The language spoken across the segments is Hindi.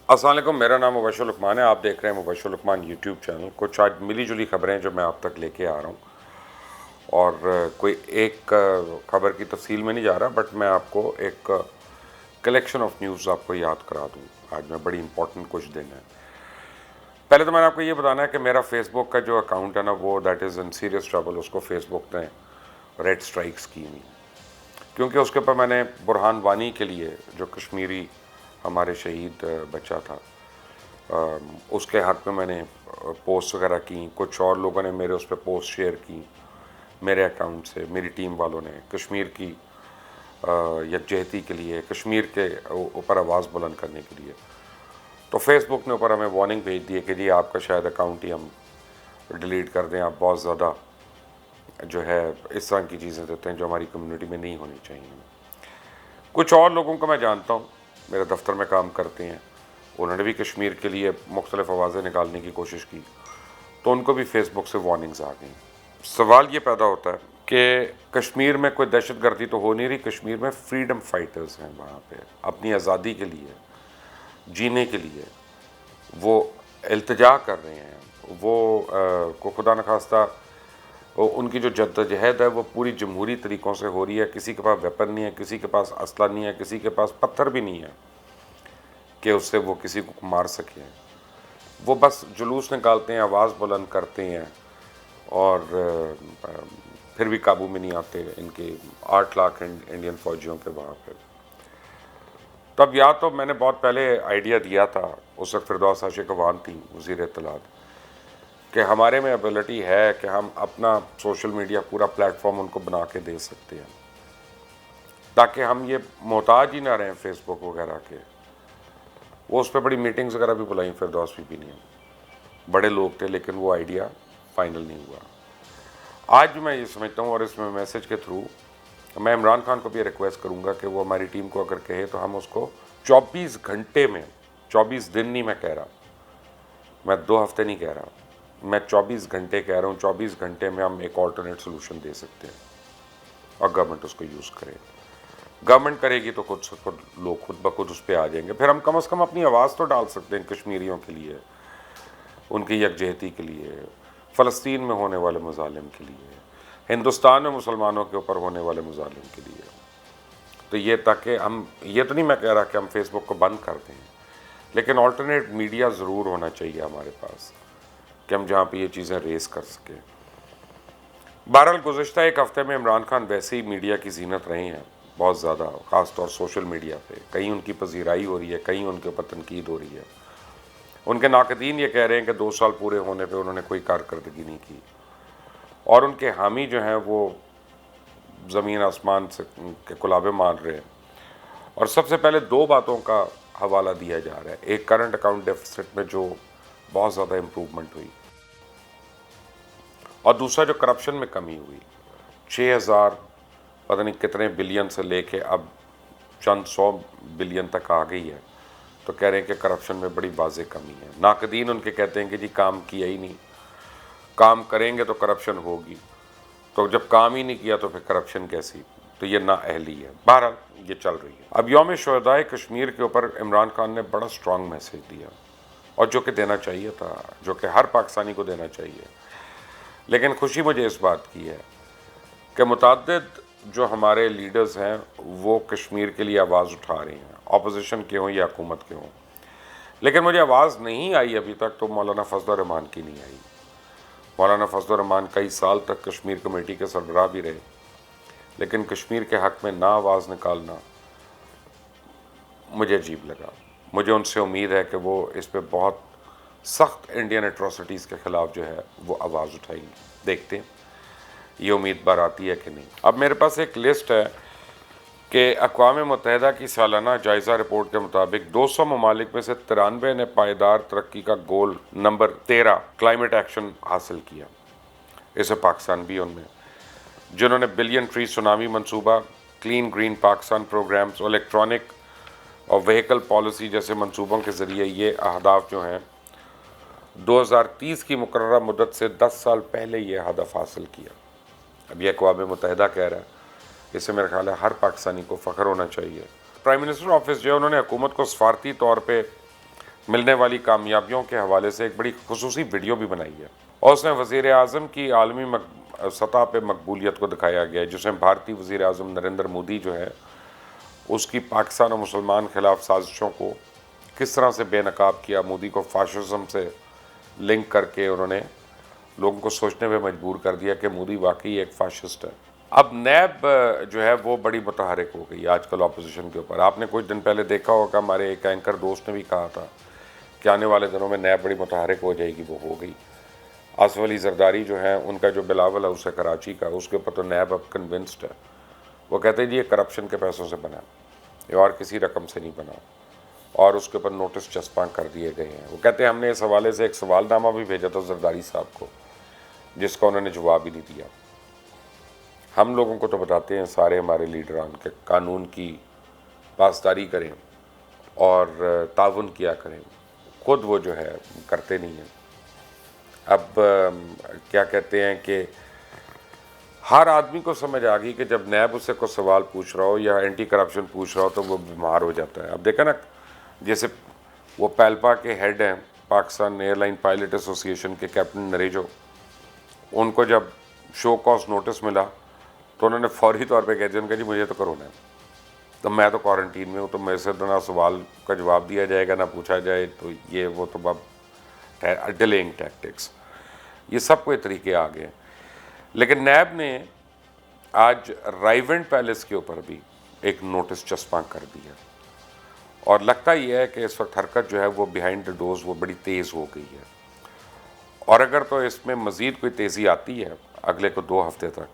अस्सलाम वालेकुम, मेरा नाम मुबशर लुकमान है। आप देख रहे हैं मुबशर लुकमान यूट्यूब चैनल। कुछ आज मिली जुली खबरें जो मैं आप तक लेके आ रहा हूँ और कोई एक खबर की तफसील में नहीं जा रहा, बट मैं आपको एक कलेक्शन ऑफ न्यूज़ आपको याद करा दूँ। आज मैं बड़ी इंपॉर्टेंट कुछ दिन है। पहले तो मैंने आपको ये बताना है कि मेरा फेसबुक का जो अकाउंट है ना, वो that is in serious trouble. उसको फेसबुक ने रेड स्ट्राइक्स की हुई, क्योंकि उसके ऊपर मैंने बुरहान वानी के लिए, जो कश्मीरी हमारे शहीद बच्चा था, उसके हक़ में मैंने पोस्ट वगैरह की। कुछ और लोगों ने मेरे उस पर पोस्ट शेयर की मेरे अकाउंट से, मेरी टीम वालों ने, कश्मीर की यकजहती के लिए, कश्मीर के ऊपर आवाज़ बुलंद करने के लिए। तो फेसबुक ने ऊपर हमें वार्निंग भेज दी है कि जी आपका शायद अकाउंट ही हम डिलीट कर दें। आप बहुत ज़्यादा जो है इस तरह की चीज़ें देते हैं जो हमारी कम्युनिटी में नहीं होनी चाहिए। कुछ और लोगों को मैं जानता हूँ, मेरे दफ्तर में काम करते हैं, उन्होंने भी कश्मीर के लिए मुख्तलिफ आवाज़ें निकालने की कोशिश की, तो उनको भी फेसबुक से वार्निंग्स आ गई। सवाल ये पैदा होता है कि कश्मीर में कोई दहशत गर्दी तो हो नहीं रही, कश्मीर में फ्रीडम फाइटर्स हैं। वहाँ पे अपनी आज़ादी के लिए, जीने के लिए वो इल्तिजा कर रहे हैं। वो को खुदा न खास्ता उनकी जो जद्दोजहद है वो पूरी जमहूरी तरीक़ों से हो रही है। किसी के पास वेपन नहीं है, किसी के पास असला नहीं है, किसी के पास पत्थर भी नहीं है कि उससे वो किसी को मार सकें। वो बस जुलूस निकालते हैं, आवाज़ बुलंद करते हैं और फिर भी काबू में नहीं आते इनके 8 लाख इंडियन फ़ौजियों के वहाँ पे। तब या तो मैंने बहुत पहले आइडिया दिया था, उस वक्त फिरदौस आशिक अवान थी वज़ीर इत्तलात, कि हमारे में एबिलिटी है कि हम अपना सोशल मीडिया पूरा प्लेटफॉर्म उनको बना के दे सकते हैं, ताकि हम ये मोहताज ही ना रहें फेसबुक वगैरह के। वो उस पर बड़ी मीटिंग्स वगैरह भी बुलाई फिरदौस भी नहीं, बड़े लोग थे, लेकिन वो आइडिया फाइनल नहीं हुआ। आज मैं ये समझता हूँ, और इसमें मैसेज के थ्रू मैं इमरान खान को भी रिक्वेस्ट करूँगा कि वो हमारी टीम को अगर कहे तो हम उसको 24 घंटे में, 24 दिन नहीं मैं कह रहा, मैं 2 हफ्ते नहीं कह रहा, मैं 24 घंटे कह रहा हूँ, 24 घंटे में हम एक ऑल्टरनेट सोल्यूशन दे सकते हैं और गवर्नमेंट उसको यूज़ करे। गवर्नमेंट करेगी तो खुद लोग खुद ब खुद उस पर आ जाएंगे। फिर हम कम से कम अपनी आवाज़ तो डाल सकते हैं कश्मीरियों के लिए, उनकी यकजहती के लिए, फ़लस्तीन में होने वाले मज़ालिम के लिए, हिंदुस्तान में मुसलमानों के ऊपर होने वाले मज़ालिम के लिए। तो ये, ताकि हम, ये तो नहीं मैं कह रहा कि हम फेसबुक को बंद कर दें, लेकिन ऑल्टरनेट मीडिया ज़रूर होना चाहिए हमारे पास कि हम जहाँ पे ये चीज़ें रेस कर सकें। बहरहाल गुज़श्ता एक हफ़्ते में इमरान खान वैसे ही मीडिया की ज़ीनत रहे हैं बहुत ज़्यादा, ख़ास तौर सोशल मीडिया पे। कहीं उनकी पजीराई हो रही है, कहीं उनके ऊपर तनकीद हो रही है। उनके नाक़दीन ये कह रहे हैं कि 2 साल पूरे होने पे उन्होंने कोई कारकर्दगी नहीं की, और उनके हामी जो हैं वो ज़मीन आसमान से के कुलाबे मार रहे हैं। और सबसे पहले 2 बातों का हवाला दिया जा रहा है। एक, करंट अकाउंट डेफिसिट में जो बहुत ज़्यादा इम्प्रूवमेंट हुई, और दूसरा जो करप्शन में कमी हुई। 6000 पता नहीं कितने बिलियन से लेके अब चंद 100 बिलियन तक आ गई है। तो कह रहे हैं कि करप्शन में बड़ी वाज़ेह कमी है। नाक़दीन उनके कहते हैं कि जी काम किया ही नहीं, काम करेंगे तो करप्शन होगी, तो जब काम ही नहीं किया तो फिर करप्शन कैसी। तो ये नाअहली है। बहरहाल ये चल रही है। अब यौम शुहदाए कश्मीर के ऊपर इमरान खान ने बड़ा स्ट्रॉन्ग मैसेज दिया, और जो कि देना चाहिए था, जो कि हर पाकिस्तानी को देना चाहिए। लेकिन खुशी मुझे इस बात की है कि मुतअद्दिद जो हमारे लीडर्स हैं वो कश्मीर के लिए आवाज़ उठा रहे हैं, अपोजिशन के हों या हुकूमत के हों। लेकिन मुझे आवाज़ नहीं आई अभी तक तो मौलाना फजल रहमान की नहीं आई। मौलाना फजल रहमान कई साल तक कश्मीर कमेटी के सरबराह भी रहे, लेकिन कश्मीर के हक़ में ना आवाज़ निकालना मुझे अजीब लगा। मुझे उनसे उम्मीद है कि वो इस पर बहुत सख्त इंडियन एट्रोसिटीज़ के ख़िलाफ़ जो है वो आवाज़ उठाएंगे। देखते हैं ये उम्मीद बार आती है कि नहीं। अब मेरे पास एक लिस्ट है कि अक़वाम मुत्तहिदा की सालाना जायज़ा रिपोर्ट के मुताबिक 200 ममालिक में से 93 ने पायदार तरक्की का गोल नंबर 13 क्लाइमेट एक्शन हासिल किया। इसे पाकिस्तान भी उनमें, जिन्होंने बिलियन ट्री सुनामी मनसूबा, clean green Pakistan programmes, electronic और व्हीकल पॉलिसी जैसे मनसूबों के ज़रिए ये अहदाफ जो हैं 2030 की मुकर्ररा मुद्दत से 10 साल पहले ये हदफ हासिल किया। अब यह अक़वाम मुत्तहिदा कह रहा है, इससे मेरा ख्याल है हर पाकिस्तानी को फ़ख्र होना चाहिए। प्राइम मिनिस्टर ऑफिस जो है उन्होंने हुकूमत को सफारती तौर पे मिलने वाली कामयाबियों के हवाले से एक बड़ी खुसूसी वीडियो भी बनाई है और उसमें वज़ीर आज़म की आलमी सतह पे मकबूलियत को दिखाया गया है, जिसमें भारतीय वज़ीर आज़म नरेंद्र मोदी जो है उसकी पाकिस्तान और मुसलमान खिलाफ साजिशों को किस तरह से बेनकाब किया। मोदी को फाशिज्म से लिंक करके उन्होंने लोगों को सोचने पे मजबूर कर दिया कि मोदी वाकई एक फाशिस्ट है। अब नैब जो है वो बड़ी मुतहरिक हो गई आजकल अपोजिशन के ऊपर। आपने कुछ दिन पहले देखा होगा, हमारे एक एंकर दोस्त ने भी कहा था कि आने वाले दिनों में नैब बड़ी मुतहरिक हो जाएगी। वो हो गई। आसिफ अली जरदारी जो है, उनका जो बिलावल हाउस है कराची का, उसके ऊपर तो नैब अब कन्विंस्ड है। वो कहते हैं जी ये करप्शन के पैसों से बना, ये और किसी रकम से नहीं बना, और उसके ऊपर नोटिस चस्पा कर दिए गए हैं। वो कहते हैं हमने इस हवाले से एक सवालनामा भी भेजा था जरदारी साहब को, जिसका उन्होंने जवाब ही नहीं दिया। हम लोगों को तो बताते हैं सारे हमारे लीडरान के कानून की पासदारी करें और ताउन किया करें, खुद वो जो है करते नहीं हैं। अब क्या कहते हैं कि हर आदमी को समझ आ गई कि जब नैब उससे कोई सवाल पूछ रहा हो या एंटी करप्शन पूछ रहा हो तो वो बीमार हो जाता है। अब देखा ना, जैसे वो पैल्पा के हेड हैं, पाकिस्तान एयरलाइन पायलट एसोसिएशन के कैप्टन नरेजो, उनको जब शो कॉज नोटिस मिला तो उन्होंने फौरी तौर पे कह दिया, उनका जी मुझे तो कोरोना है, तो मैं तो क्वारंटीन में हूँ, तो मेरे से तो ना सवाल का जवाब दिया जाएगा ना पूछा जाए, तो ये वो तो अब डिलेइंग टैक्टिक्स, ये सब कोई तरीके आ गए। लेकिन नैब ने आज राइवेंट पैलेस के ऊपर भी एक नोटिस चस्पा कर दिया और लगता ही है कि इस वक्त हरकत जो है वो बिहाइंड द डोर्स वो बड़ी तेज़ हो गई है। और अगर तो इसमें मज़ीद कोई तेज़ी आती है अगले को 2 हफ्ते तक,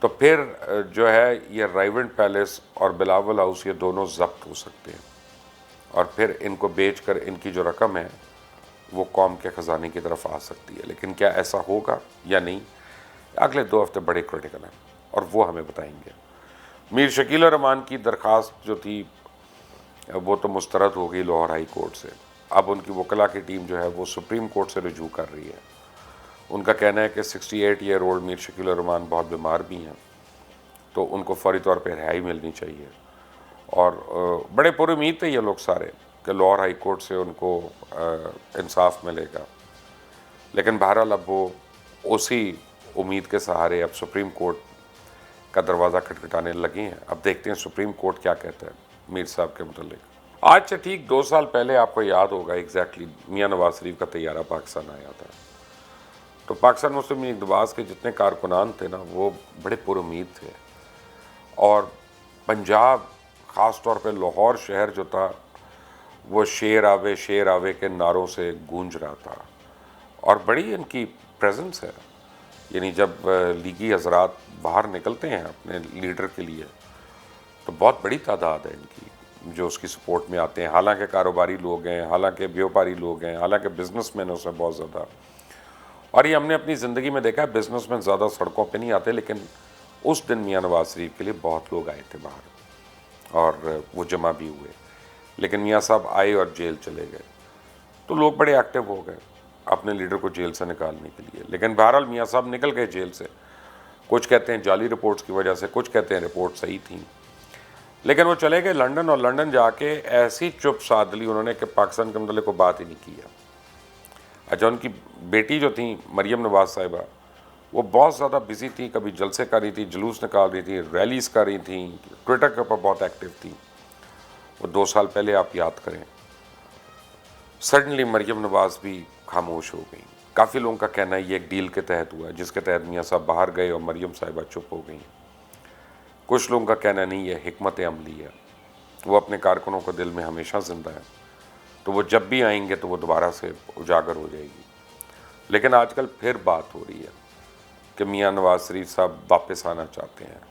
तो फिर जो है ये राइवेंट पैलेस और बिलावल हाउस ये दोनों जब्त हो सकते हैं और फिर इनको बेच कर इनकी जो रकम है वो कौम के ख़जाने की तरफ आ सकती है। लेकिन क्या ऐसा होगा या नहीं, अगले 2 हफ्ते बड़े क्रिटिकल हैं और वो हमें बताएंगे। मीर शकील रहमान की दरख्वास्त जो थी वो तो मुस्तरद हो गई लाहौर हाई कोर्ट से। अब उनकी वकला की टीम जो है वो सुप्रीम कोर्ट से रुजू कर रही है। उनका कहना है कि 68 ईयर ओल्ड मीर शकील रहमान बहुत बीमार भी हैं, तो उनको फौरी तौर पर रिहाई मिलनी चाहिए। और बड़े पुरुमीद थे ये लोग सारे कि लाहौर हाई कोर्ट से उनको इंसाफ मिलेगा। लेकिन बहरहाल अब वो उसी उम्मीद के सहारे अब सुप्रीम कोर्ट का दरवाज़ा खटखटाने लगे हैं। अब देखते हैं सुप्रीम कोर्ट क्या कहता है मीर साहब के मुतल्लिक। आज से ठीक 2 साल पहले आपको याद होगा एग्जैक्टली मियाँ नवाज शरीफ का तैयारा पाकिस्तान आया था। तो पाकिस्तान मुस्लिम लीग दबास के जितने कारकुनान थे ना वो बड़े पुरुमीद थे और पंजाब ख़ास तौर पे लाहौर शहर जो था वो शेर आवे के नारों से गूंज रहा था और बड़ी इनकी प्रेजेंस है। यानी जब लीगी हजरात बाहर निकलते हैं अपने लीडर के लिए तो बहुत बड़ी तादाद है इनकी जो उसकी सपोर्ट में आते हैं। हालांकि कारोबारी लोग हैं, हालांकि व्यापारी लोग हैं, हालांकि बिजनेसमैनों से बहुत ज़्यादा। और ये हमने अपनी ज़िंदगी में देखा है, बिजनेसमैन ज़्यादा सड़कों पे नहीं आते, लेकिन उस दिन मियाँ नवाज शरीफ के लिए बहुत लोग आए थे बाहर और वो जमा भी हुए। लेकिन मियाँ साहब आए और जेल चले गए तो लोग बड़े एक्टिव हो गए अपने लीडर को जेल से निकालने के लिए। लेकिन बहरहाल मियाँ साहब निकल गए जेल से। कुछ कहते हैं जाली रिपोर्ट्स की वजह से, कुछ कहते हैं रिपोर्ट सही थी। लेकिन वो चले गए लंदन और लंदन जाके ऐसी चुप साध ली उन्होंने कि पाकिस्तान के मतलब को बात ही नहीं किया। अच्छा, उनकी बेटी जो थी मरियम नवाज साहिबा वो बहुत ज़्यादा बिजी थी, कभी जलसे कर रही थी, जुलूस निकाल रही थी, रैलीज़ कर रही थी, ट्विटर के ऊपर बहुत एक्टिव थी। वो 2 साल पहले आप याद करें सडनली मरियम नवाज भी खामोश हो गई। काफ़ी लोगों का कहना है ये एक डील के तहत हुआ जिसके तहत मियाँ साहब बाहर गए और मरियम साहिबा चुप हो गई। कुछ लोगों का कहना नहीं है हिकमत अमली है, वो अपने कारकुनों को दिल में हमेशा ज़िंदा है, तो वो जब भी आएंगे तो वो दोबारा से उजागर हो जाएगी। लेकिन आजकल फिर बात हो रही है कि मियाँ नवाज शरीफ साहब वापस आना चाहते हैं।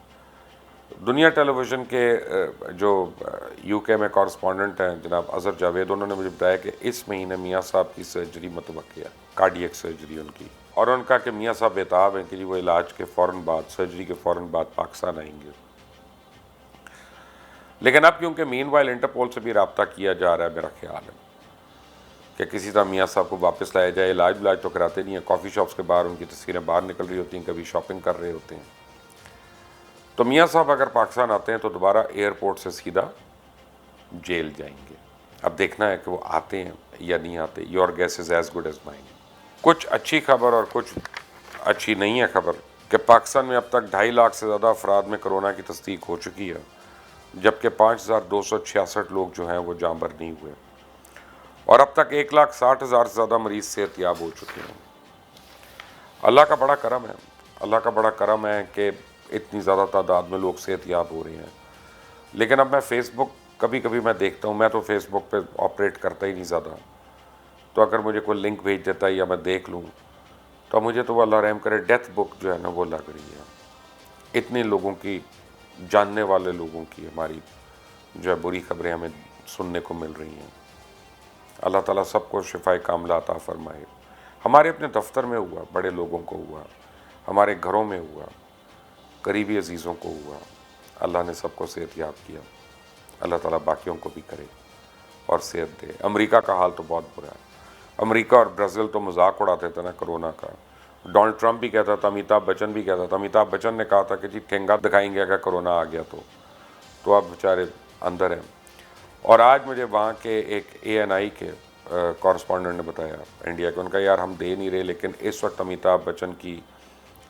दुनिया टेलीविज़न के जो यूके में कॉरस्पॉन्डेंट हैं जनाब अज़हर जावेद, उन्होंने मुझे बताया कि इस महीने मियाँ साहब की सर्जरी मुतवक्किल है, कार्डियक सर्जरी उनकी। और उनका कि मियाँ साहब बेताब हैं कि जी वो इलाज के फ़ौरन बाद, सर्जरी के फ़ौरन बाद पाकिस्तान आएंगे। लेकिन अब क्योंकि मीनवाइल इंटरपोल से भी रब्ता किया जा रहा है, मेरा ख्याल है कि किसी तरह मियाँ साहब को वापस लाया जाए। इलाज तो कराते नहीं हैं, कॉफ़ी शॉप्स के बाहर उनकी तस्वीरें बाहर निकल रही होती हैं, कभी शॉपिंग कर रहे होते हैं। तो मियाँ साहब अगर पाकिस्तान आते हैं तो दोबारा एयरपोर्ट से सीधा जेल जाएंगे। अब देखना है कि वो आते हैं या नहीं आते। Your guess is as good as mine. कुछ अच्छी खबर और कुछ अच्छी नहीं है खबर कि पाकिस्तान में अब तक 2.5 लाख से ज़्यादा अफराद में कोरोना की तस्दीक हो चुकी है, जबकि 5,266 लोग जो हैं वो जाँबर नहीं हुए, और अब तक 1,60,000 से ज़्यादा मरीज सेहतयाब हो चुके हैं। अल्लाह का बड़ा करम है, अल्लाह का बड़ा करम है कि इतनी ज़्यादा तादाद में लोग सेहतयाब हो रहे हैं। लेकिन अब मैं फ़ेसबुक कभी कभी मैं देखता हूँ, मैं तो फेसबुक पे ऑपरेट करता ही नहीं ज़्यादा, तो अगर मुझे कोई लिंक भेज देता है या मैं देख लूँ तो मुझे तो वो अल्लाह रहम करे डेथ बुक जो है ना वो लग रही है। इतने लोगों की, जानने वाले लोगों की हमारी जो है बुरी खबरें हमें सुनने को मिल रही हैं। अल्लाह ताला सबको शिफाए कामला अता फरमाए। हमारे अपने दफ्तर में हुआ, बड़े लोगों को हुआ, हमारे घरों में हुआ, करीबी अजीज़ों को हुआ। अल्लाह ने सबको सेहतयाब किया। अल्लाह ताला बाकियों को भी करे और सेहत दे। अमेरिका का हाल तो बहुत बुरा है। अमेरिका और ब्राज़ील तो मजाक उड़ाते थे ना कोरोना का। डोनाल्ड ट्रंप भी कहता था, अमिताभ बच्चन भी कहता था। अमिताभ बच्चन ने कहा था कि जी ठेंगा दिखाएंगे अगर कोरोना आ गया तो अब बेचारे अंदर हैं। और आज मुझे वहाँ के एक ANI के कॉरस्पॉन्डेंट ने बताया इंडिया के, उनका यार हम दे नहीं रहे, लेकिन इस वक्त अमिताभ बच्चन की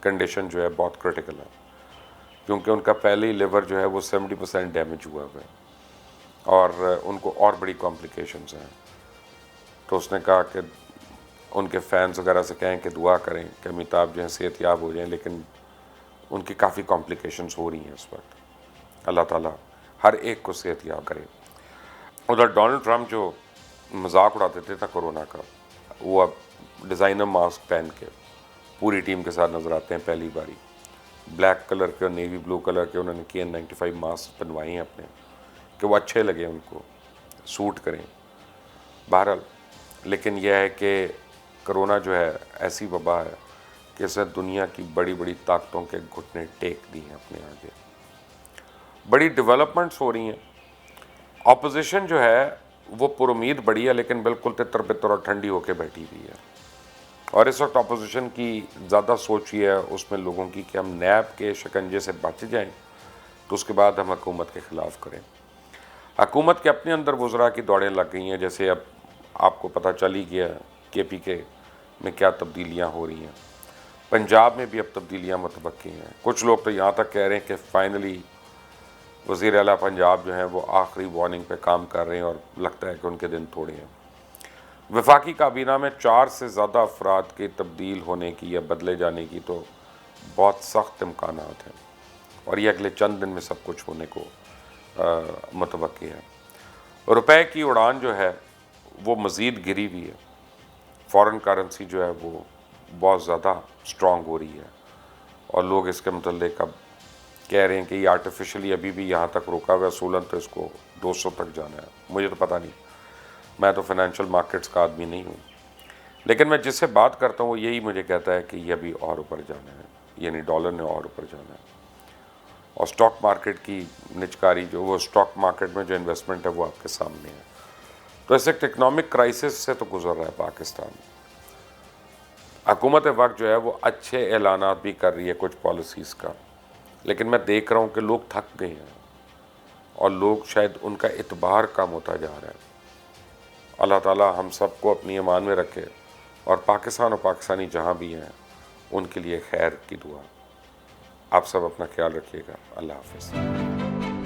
कंडीशन जो है बहुत क्रिटिकल है, क्योंकि उनका पहले ही लिवर जो है वो 70% डैमेज हुआ है और उनको और बड़ी कॉम्प्लिकेशंस हैं। तो उसने कहा कि उनके फैंस वगैरह से कहें कि दुआ करें कि अमिताभ जो है सेहतयाब हो जाएं, लेकिन उनकी काफ़ी कॉम्प्लिकेशंस हो रही हैं इस वक्त। अल्लाह ताला हर एक को सेहतयाब करे। उधर डोनाल्ड ट्रंप जो मजाक उड़ाते थे था कोरोना का, वो अब डिज़ाइनर मास्क पहन के पूरी टीम के साथ नज़र आते हैं पहली बारी। ब्लैक कलर के और नेवी ब्लू कलर के उन्होंने KN95 मास्क बनवाए हैं अपने, कि वो अच्छे लगे, उनको सूट करें। बहरहाल लेकिन यह है कि कोरोना जो है ऐसी वबा है कि इसने दुनिया की बड़ी बड़ी ताकतों के घुटने टेक दिए हैं अपने आगे। बड़ी डेवलपमेंट्स हो रही हैं। ऑपोजिशन जो है वो पुरुमीद बड़ी है, लेकिन बिल्कुल तितर बितर और ठंडी होकर बैठी हुई है। और इस वक्त अपोजिशन की ज़्यादा सोच ये है उसमें लोगों की कि हम नैब के शिकंजे से बच जाएं, तो उसके बाद हम हुकूमत के ख़िलाफ़ करें। हुकूमत के अपने अंदर वज़रा की दौड़ें लग गई हैं। जैसे अब आपको पता चल ही गया KPK में क्या तब्दीलियाँ हो रही हैं, पंजाब में भी अब तब्दीलियाँ मुतवक्की हैं। कुछ लोग तो यहाँ तक कह रहे हैं कि फ़ाइनली वज़ीर आला पंजाब जो हैं वो आखिरी वार्निंग पे काम कर रहे हैं और लगता है कि उनके दिन थोड़े हैं। वफाकी काबीना में 4 से ज़्यादा अफराद के तब्दील होने की या बदले जाने की तो बहुत सख्त इम्कानात हैं, और ये अगले चंद दिन में सब कुछ होने को मुतवक्की है। रुपए की उड़ान जो है वो मज़ीद गिरी हुई है। फ़ॉरेन करेंसी जो है वो बहुत ज़्यादा स्ट्रॉन्ग हो रही है, और लोग इसके मतलब अब कह रहे हैं कि ये आर्टिफिशियली अभी भी यहाँ तक रुका हुआ है, असूलन तो इसको 200 तक जाना है। मुझे तो पता नहीं, मैं तो फाइनेंशियल मार्केट्स का आदमी नहीं हूँ, लेकिन मैं जिससे बात करता हूँ वो यही मुझे कहता है कि ये अभी और ऊपर जाना है, यानी डॉलर ने और ऊपर जाना है। और स्टॉक मार्केट की निचकारी जो वो स्टॉक मार्केट में जो इन्वेस्टमेंट है वो आपके सामने है। तो ऐसे एक इकनॉमिक क्राइसिस से तो गुजर रहा है पाकिस्तान। हुकूमत वक्त जो है वो अच्छे ऐलानात भी कर रही है कुछ पॉलिसीज़ का, लेकिन मैं देख रहा हूँ कि लोग थक गए हैं और लोग शायद उनका इतबार कम होता जा रहा है। अल्लाह ताला हम सबको अपनी ईमान में रखे, और पाकिस्तान और पाकिस्तानी जहाँ भी हैं उनके लिए खैर की दुआ। आप सब अपना ख्याल रखिएगा। अल्लाह हाफ़िज़।